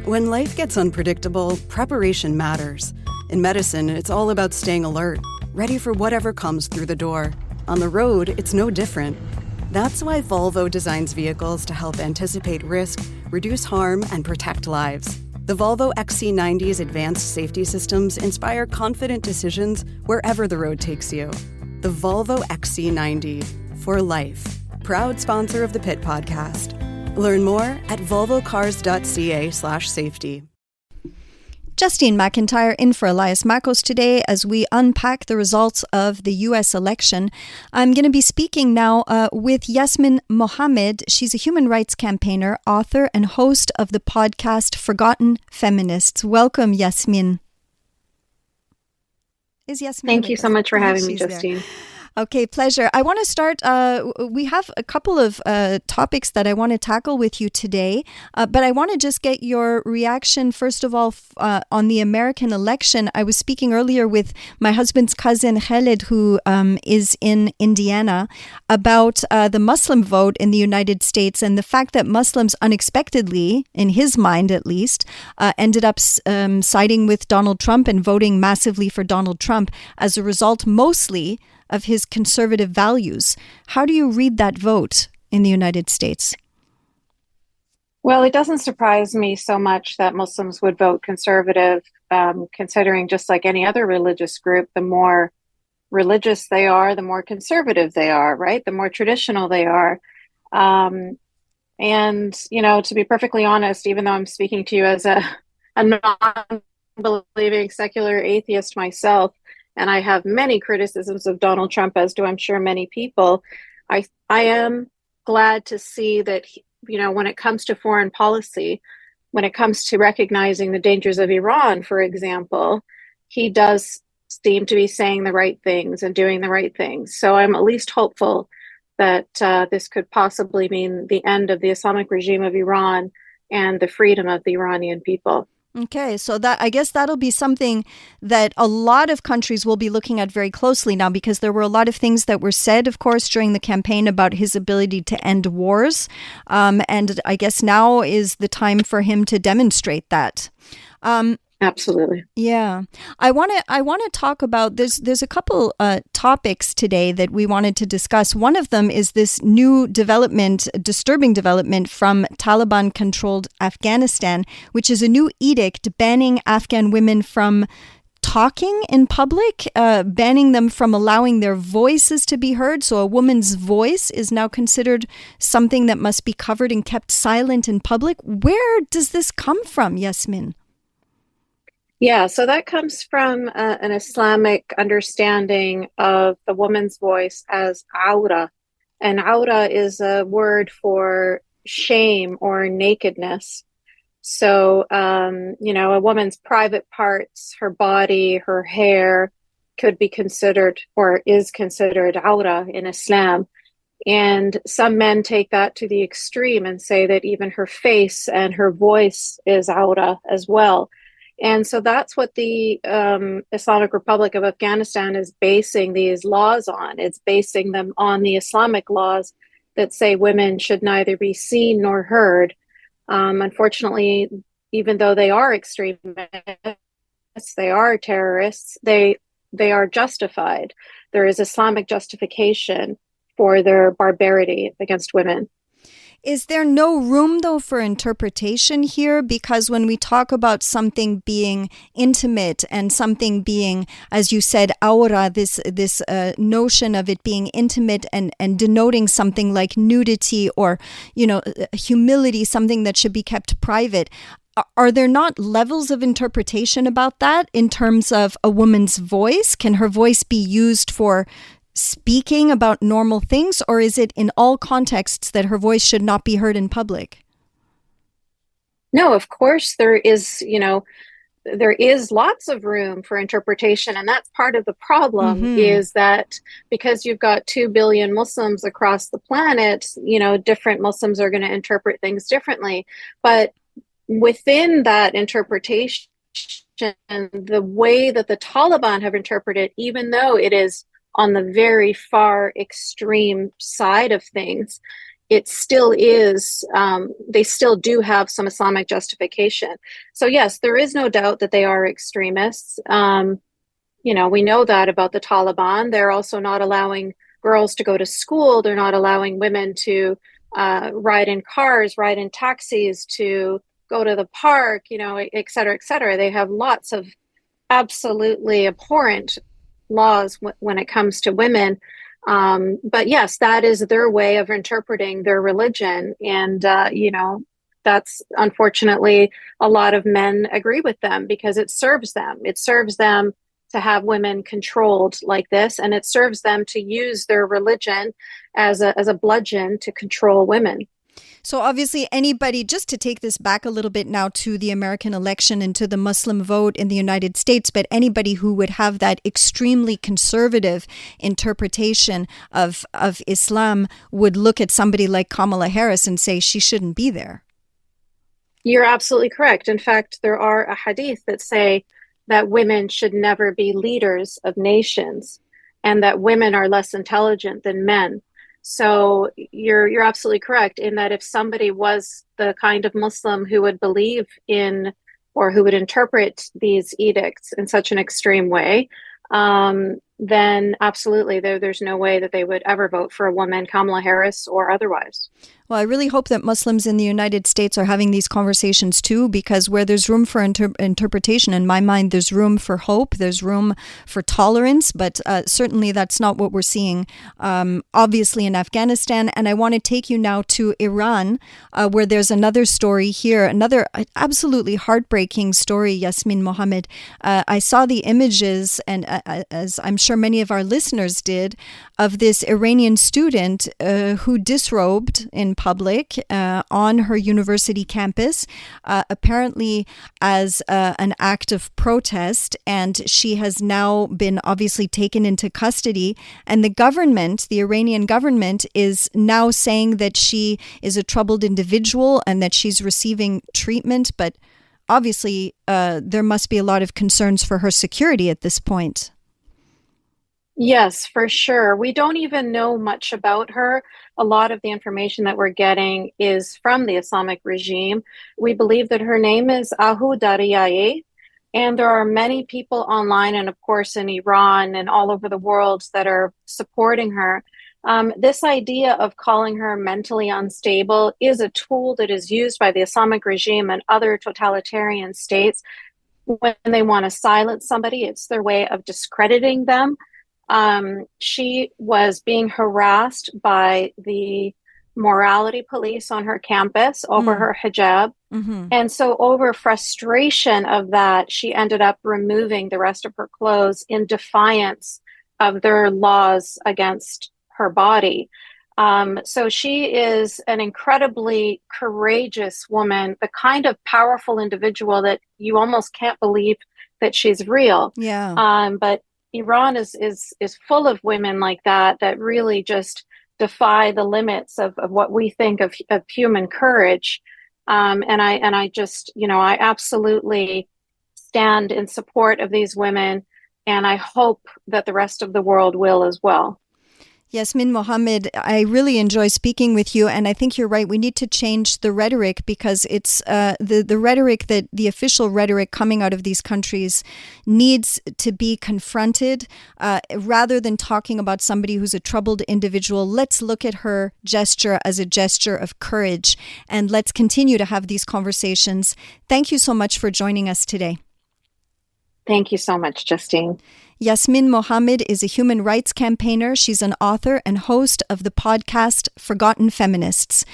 When life gets unpredictable, preparation matters. In medicine, it's all about staying alert, ready for whatever comes through the door. On the road, it's no different. That's why Volvo designs vehicles to help anticipate risk, reduce harm, and protect lives. The Volvo XC90's advanced safety systems inspire confident decisions wherever the road takes you. The Volvo XC90, for life. Proud sponsor of the Pit Podcast. Learn more at volvocars.ca/safety. Justine McIntyre in for Elias Makos today as we unpack the results of the U.S. election. I'm going to be speaking now with Yasmine Mohammed. She's a human rights campaigner, author, and host of the podcast Forgotten Feminists. Welcome, Yasmine. Is Yasmine? Thank you so much for having me, Justine. Okay, pleasure. I want to start, we have a couple of topics that I want to tackle with you today, but I want to just get your reaction, first of all, on the American election. I was speaking earlier with my husband's cousin, Khaled, who is in Indiana, about the Muslim vote in the United States and the fact that Muslims unexpectedly, in his mind at least, ended up siding with Donald Trump and voting massively for Donald Trump as a result mostly of his conservative values. How do you read that vote in the United States? Well, it doesn't surprise me so much that Muslims would vote conservative, considering just like any other religious group, the more religious they are, the more conservative they are, right? The more traditional they are. And, you know, to be perfectly honest, even though I'm speaking to you as a non-believing secular atheist myself, and I have many criticisms of Donald Trump, as do I'm sure many people, I am glad to see that, you know, when it comes to foreign policy, when it comes to recognizing the dangers of Iran, for example, he does seem to be saying the right things and doing the right things. So I'm at least hopeful that this could possibly mean the end of the Islamic regime of Iran and the freedom of the Iranian people. Okay, so that I guess that'll be something that a lot of countries will be looking at very closely now, because there were a lot of things that were said, of course, during the campaign about his ability to end wars. And I guess now is the time for him to demonstrate that. Absolutely. Yeah. I want to talk about there's a couple topics today that we wanted to discuss. One of them is this new development, disturbing development from Taliban-controlled Afghanistan, which is a new edict banning Afghan women from talking in public, banning them from allowing their voices to be heard. So a woman's voice is now considered something that must be covered and kept silent in public. Where does this come from, Yasmine? Yeah, so that comes from an Islamic understanding of the woman's voice as aura. And aura is a word for shame or nakedness. So, you know, a woman's private parts, her body, her hair could be considered or is considered aura in Islam. And some men take that to the extreme and say that even her face and her voice is aura as well. And so that's what the Islamic Republic of Afghanistan is basing these laws on. It's basing them on the Islamic laws that say women should neither be seen nor heard. Unfortunately, even though they are extremists, they are terrorists, they are justified. There is Islamic justification for their barbarity against women. Is there no room, though, for interpretation here? Because when we talk about something being intimate and something being, as you said, aura, this notion of it being intimate and denoting something like nudity or, you know, humility, something that should be kept private, are there not levels of interpretation about that in terms of a woman's voice? Can her voice be used for speaking about normal things, or is it in all contexts that her voice should not be heard in public? No, of course there is, you know, there is lots of room for interpretation. And that's part of the problem is that because you've got 2 billion Muslims across the planet, you know, different Muslims are going to interpret things differently. But within that interpretation, the way that the Taliban have interpreted, even though it is on the very far extreme side of things, it still is, they still do have some Islamic justification. So yes, there is no doubt that they are extremists. We know that about the Taliban. They're also not allowing girls to go to school. They're not allowing women to ride in cars, ride in taxis, to go to the park, et cetera, et cetera. They have lots of absolutely abhorrent laws when it comes to women. But yes, that is their way of interpreting their religion. And, that's unfortunately a lot of men agree with them because it serves them. It serves them to have women controlled like this, and it serves them to use their religion as a bludgeon to control women. So obviously anybody, just to take this back a little bit now to the American election and to the Muslim vote in the United States, but anybody who would have that extremely conservative interpretation of Islam would look at somebody like Kamala Harris and say she shouldn't be there. You're absolutely correct. In fact, there are a hadith that say that women should never be leaders of nations and that women are less intelligent than men. So you're absolutely correct in that if somebody was the kind of Muslim who would believe in or who would interpret these edicts in such an extreme way, then absolutely there's no way that they would ever vote for a woman, Kamala Harris or otherwise. Well, I really hope that Muslims in the United States are having these conversations too, because where there's room for interpretation, in my mind, there's room for hope, there's room for tolerance, but certainly that's not what we're seeing, obviously, in Afghanistan. And I want to take you now to Iran, where there's another story here, another absolutely heartbreaking story, Yasmine Mohammed. I saw the images, and as I'm sure many of our listeners did, of this Iranian student who disrobed in public on her university campus, apparently as an act of protest, and she has now been obviously taken into custody. And the government, the Iranian government, is now saying that she is a troubled individual and that she's receiving treatment, but obviously there must be a lot of concerns for her security at this point. Yes, for sure. We don't even know much about her. A lot of the information that we're getting is from the Islamic regime. We believe that her name is Ahu Dariyai, and there are many people online and, of course, in Iran and all over the world that are supporting her. This idea of calling her mentally unstable is a tool that is used by the Islamic regime and other totalitarian states when they want to silence somebody. It's their way of discrediting them. She was being harassed by the morality police on her campus over her hijab. Mm-hmm. And so over frustration of that, she ended up removing the rest of her clothes in defiance of their laws against her body. So she is an incredibly courageous woman, the kind of powerful individual that you almost can't believe that she's real. Yeah. But Iran is full of women like that really just defy the limits of what we think of human courage. And I just, I absolutely stand in support of these women, and I hope that the rest of the world will as well. Yasmine Mohammed, I really enjoy speaking with you, and I think you're right. We need to change the rhetoric because it's the rhetoric that the official rhetoric coming out of these countries needs to be confronted. Rather than talking about somebody who's a troubled individual, let's look at her gesture as a gesture of courage, and let's continue to have these conversations. Thank you so much for joining us today. Thank you so much, Justine. Yasmine Mohammed is a human rights campaigner. She's an author and host of the podcast Forgotten Feminists.